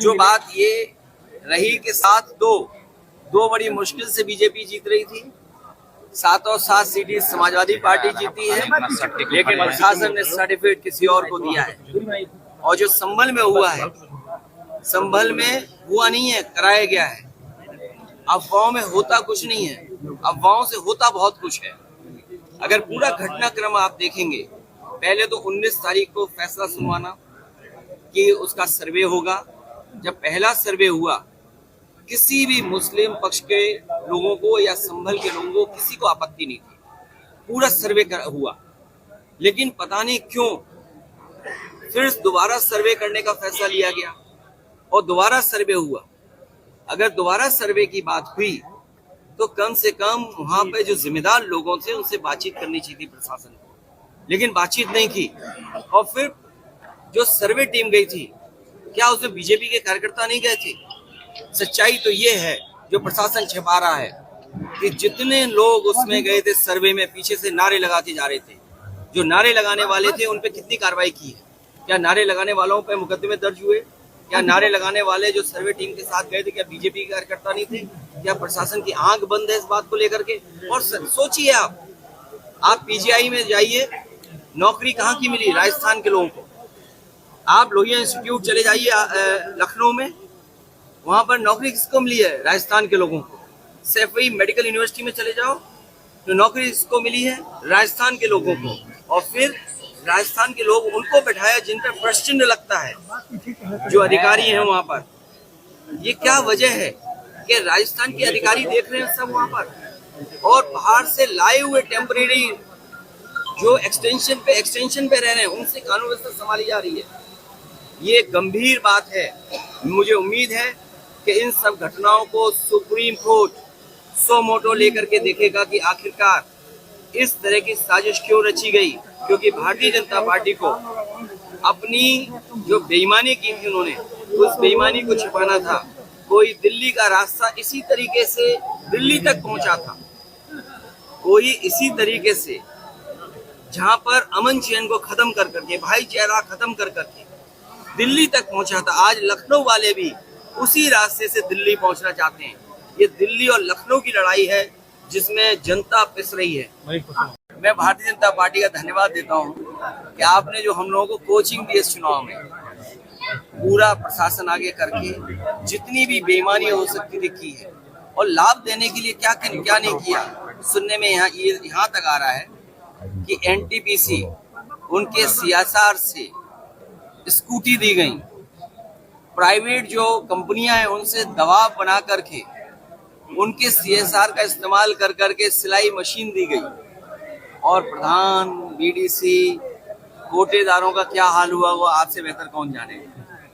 जो बात ये रही कि सात दो बड़ी मुश्किल से बीजेपी जीत रही थी। 7 और 7 सीटें समाजवादी पार्टी जीती है, लेकिन प्रशासन ने सर्टिफिकेट किसी और को दिया है। और जो संभल में हुआ है, संभल में हुआ नहीं है, कराया गया है। अफवाहों में होता कुछ नहीं है, अफवाहों से होता बहुत कुछ है। अगर पूरा घटनाक्रम आप देखेंगे, पहले तो 19 तारीख को फैसला सुनवाना कि उसका सर्वे होगा। जब पहला सर्वे हुआ, किसी भी मुस्लिम पक्ष के लोगों को या संभल के लोगों को किसी को आपत्ति नहीं थी, पूरा सर्वे हुआ। लेकिन पता नहीं क्यों फिर दोबारा सर्वे करने का फैसला लिया गया और दोबारा सर्वे हुआ। अगर दोबारा सर्वे की बात हुई तो कम से कम वहां पे जो जिम्मेदार लोगों से उनसे बातचीत करनी चाहिए थी प्रशासन को, लेकिन बातचीत नहीं की। और फिर जो सर्वे टीम गई थी, क्या उसमें बीजेपी के कार्यकर्ता नहीं गए थे? सच्चाई तो ये है, जो प्रशासन छिपा रहा है, कि जितने लोग उसमें गए थे सर्वे में, पीछे से नारे लगाते जा रहे थे। जो नारे लगाने वाले थे उन पे कितनी कार्रवाई की है? क्या नारे लगाने वालों पे मुकदमे दर्ज हुए? क्या नारे लगाने वाले जो सर्वे टीम के साथ गए थे, क्या बीजेपी के कार्यकर्ता नहीं थे? क्या प्रशासन की आंख बंद है इस बात को लेकर के? और सोचिए, आप पीजीआई में जाइए, नौकरी कहाँ की मिली राजस्थान के लोगों को? आप लोहिया इंस्टीट्यूट चले जाइए लखनऊ में, वहां पर नौकरी किसको मिली है? राजस्थान के लोगों को। सैफई मेडिकल यूनिवर्सिटी में चले जाओ तो नौकरी किसको मिली है? राजस्थान के लोगों को। और फिर राजस्थान के लोग उनको बैठाया जिन पर प्रश्न लगता है, जो अधिकारी हैं वहां पर। ये क्या वजह है कि राजस्थान के अधिकारी देख रहे हैं सब वहां पर, और बाहर से लाए हुए टेम्परेरी जो एक्सटेंशन पे रह रहे हैं उनसे कानून व्यवस्था संभाली जा रही है। ये गंभीर बात है। मुझे उम्मीद है कि इन सब घटनाओं को सुप्रीम कोर्ट सो मोटो लेकर के देखेगा कि आखिरकार इस तरह की साजिश क्यों रची गई। क्योंकि भारतीय जनता पार्टी को अपनी जो बेईमानी की थी उन्होंने, उस बेईमानी को छिपाना था। कोई दिल्ली का रास्ता इसी तरीके से दिल्ली तक पहुंचा था, कोई इसी तरीके से जहां पर अमन चैन को खत्म कर करके, भाईचारा खत्म कर करके दिल्ली तक पहुंचा था। आज लखनऊ वाले भी उसी रास्ते से दिल्ली पहुंचना चाहते हैं। ये दिल्ली और लखनऊ की लड़ाई है जिसमें जनता पिस रही है। मैं भारतीय जनता पार्टी का धन्यवाद देता हूं कि आपने जो हम लोगों को कोचिंग दी इस चुनाव में, पूरा प्रशासन आगे करके जितनी भी बेईमानी हो सकती थी की है। और लाभ देने के लिए क्या नहीं किया। सुनने में यहाँ तक आ रहा है कि एनटीपीसी उनके सीएसआर से स्कूटी दी गई, प्राइवेट जो कंपनियां हैं उनसे दबाव बना करके उनके सीएसआर का इस्तेमाल कर करके सिलाई मशीन दी गई। और प्रधान, बीडीसी, कोटेदारों का क्या हाल हुआ वो आपसे बेहतर कौन जाने।